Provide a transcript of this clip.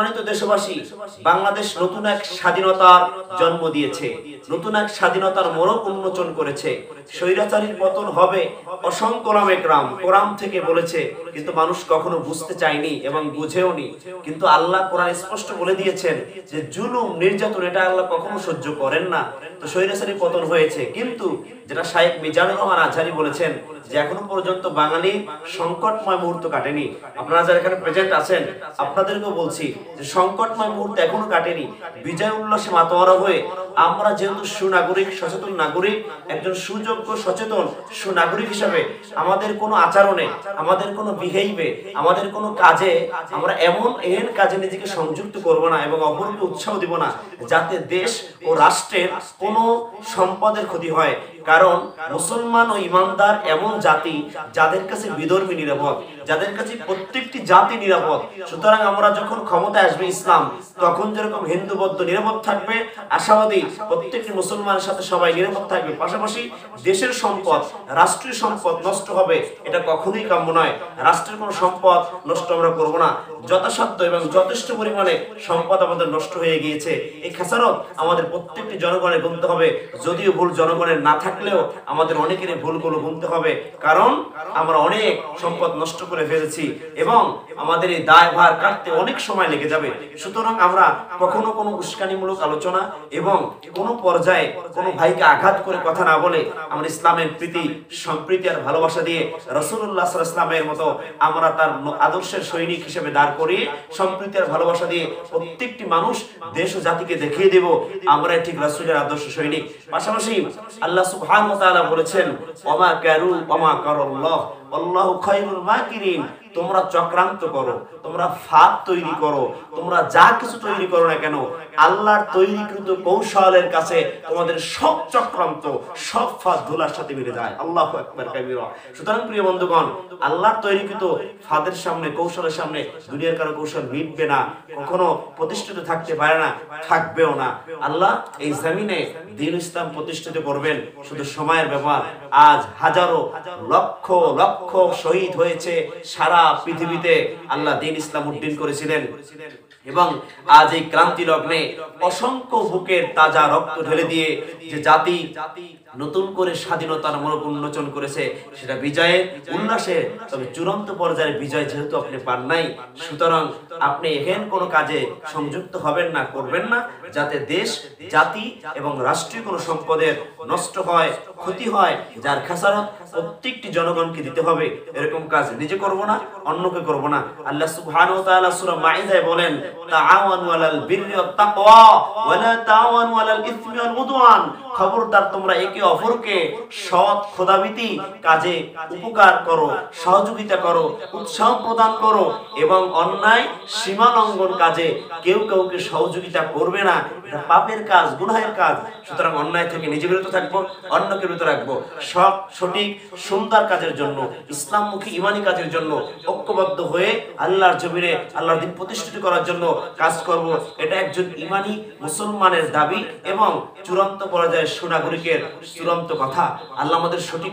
সম্মানিত দেশবাসী, বাংলাদেশ নতুন এক স্বাধীনতার জন্ম দিয়েছে, নতুন এক স্বাধীনতার মোড়ক উন্মোচন করেছে। স্বৈরাচারীর পতন হবে, অসংখ্য ওলামায়ে কেরাম কোরআন থেকে বলেছে, কিন্তু মানুষ কখনো বুঝতে চায়নি এবং বুঝেওনি। কিন্তু আল্লাহ কোরআন স্পষ্ট বলে দিয়েছেন যে জুলুম, নির্যাতন এটা আল্লাহ কখনো সহ্য করেন না। তো স্বৈরাচারী পতন হয়েছে, কিন্তু যেটা শায়েখ মিজানুর রহমান আজহারী বলেছেন যে এখনো পর্যন্ত বাঙালি সংকটময় মুহূর্ত কাটেনি। আপনারা যারা এখানে প্রেজেন্ট আছেন আপনাদেরকেও বলছি যে সংকটময় মুহূর্ত এখনো কাটেনি। বিজয় উল্লাসে মাতোয়ারা হয়ে আমরা যেহেতু সুনাগরিক, সচেতন নাগরিক, একজন সুযোগ্য সচেতন সুনাগরিক হিসাবে আমাদের কোনো আচরণে, আমাদের কোনো বিহেইভে, আমাদের কোনো কাজে আমরা এহেন কাজে নিজেকে সংযুক্ত করব না এবং অপরকে উৎসাহ দিব না যাতে দেশ ও রাষ্ট্রের কোনো সম্পদের ক্ষতি হয়। কারণ মুসলমান ও ইমানদার এমন জাতি যাদের কাছে বিধর্মী নিরাপদ, যাদের কাছে প্রত্যেকটি জাতি নিরাপদ। সুতরাং আমরা যখন ক্ষমতায় আসবে ইসলাম, তখন যেরকম হিন্দু বৌদ্ধ নিরাপদ থাকবে, আশাবাদী প্রত্যেকটি মুসলমানের সাথে সবাই নিরাপদ থাকবে। পাশাপাশি দেশের সম্পদ, রাষ্ট্রীয় সম্পদ নষ্ট হবে এটা কখনোই কাম্য নয়। রাষ্ট্রের কোনো সম্পদ নষ্ট আমরা করব না। যথাসাধ্য এবং যথেষ্ট পরিমাণে সম্পদ আমাদের নষ্ট হয়ে গিয়েছে, এই খেসারত আমাদের প্রত্যেকটি জনগণের গুনতে হবে। যদিও ভুল জনগণের না থাকলেও আমাদের অনেকেরই ভুলগুলো গুনতে হবে, কারণ আমরা অনেক সম্পদ নষ্ট করে ফেলেছি এবং আমাদের এই দায়ভার কাটতে অনেক সময় লেগে যাবে। সুতরাং আমরা কখনো কোনো উস্কানিমূলক আলোচনা এবং কোনো পর্যায়ে কোনো ভাইকে আঘাত করে কথা না বলে আমরা ইসলামের প্রীতি, সম্প্রীতি আর ভালোবাসা দিয়ে রাসূলুল্লাহ সাল্লাল্লাহু আলাইহি ওয়াসাল্লামের মতো আমরা তার আদর্শের সৈনিক হিসেবে দাঁড় করিয়ে সম্প্রীতি আর ভালোবাসা দিয়ে প্রত্যেকটি মানুষ, দেশ ও জাতিকে দেখিয়ে দেব আমরা ঠিক রাসূলের আদর্শ সৈনিক। পাশাপাশি আল্লাহ সুবহানাহু ওয়া তাআলা বলেছেন, ওমা কারু ওমা কারাল্লাহ আল্লাহু খায়রুল মাকিরিন। তোমরা চক্রান্ত করো, তোমরা ফাঁদ তৈরি করো, তোমরা যা কিছু তৈরি করো না কেন, আল্লাহর তৈরিকৃত কৌশলের কাছে তোমাদের সব চক্রান্ত, সব ফাঁদ ধুলার সাথে মিলে যায়। আল্লাহু আকবার কাবীরা। সুতরাং প্রিয় বন্ধুগণ, আল্লাহর তৈরিকৃত ফাঁদের সামনে, কৌশলের সামনে দুনিয়ার কারো কৌশল মিটবে না, কখনো প্রতিষ্ঠিত থাকতে পারে না, থাকবেও না। আল্লাহ এই জমিনে দ্বীন ইসলাম প্রতিষ্ঠিত করবেন, শুধু সময়ের ব্যাপার। আজ হাজারো লক্ষ লক্ষ শহীদ হয়েছে সারা পৃথিবীতে, আল্লাহ দ্বীন ইসলাম উদ্দিন করেছিলেন এবং আজ এই ক্রান্তি লগ্নে অসংখ্য বুকের তাজা রক্ত ঢেলে দিয়ে যে জাতি নতুন করে স্বাধীনতার মোড়ক উন্মোচন করেছে, সেটা বিজয়ের উল্লাসে। তবে চূড়ান্ত পর্যায়ে বিজয় যেহেতু আপনি পান নাই, সুতরাং আপনি এহেন কোনো কাজে সংযুক্ত হবেন না, করবেন না যাতে দেশ, জাতি এবং রাষ্ট্রীয় কোনো সম্পদের নষ্ট হয়, ক্ষতি হয়, যার খেসারত প্রত্যেকটি জনগণকে দিতে হবে। এরকম কাজ নিজে করব না, অন্যকে করব না। আল্লাহ সুবহানাহু ওয়া তাআলা সূরা মাইদায় বলেন, তাআওয়ানু আলাল বিররি ওয়াত তাকওয়া ওয়া লা তাআওয়ানু আলাল ইসমি ওয়াল উদওয়ান। খবরদার তোমরা একে অপরকে সৎ খোদাভীতি কাজে উপকার করো, সহযোগিতা করো, উৎসাহ প্রদান করো এবং অন্যায় সীমা লঙ্ঘন কাজে কেউ কাউকে সহযোগিতা করবে না। এটা পাপের কাজ, গুনাহের কাজ। সুতরাং অন্যায় থেকে নিজে বিরত থাকবো, অন্যকে বিরত রাখবো। সব সঠিক সুন্দর কাজের জন্য, ইসলামমুখী ইমানি কাজের জন্য ঐক্যবদ্ধ হয়ে আল্লাহর জমিনে আল্লাহর দ্বীন প্রতিষ্ঠিত করার জন্য কাজ করব। এটা একজন ইমানি মুসলমানের দাবি এবং চূড়ান্ত পর্যায়ে সুনাগরিকের চূড়ান্ত কথা। আল্লাহ আমাদের সঠিক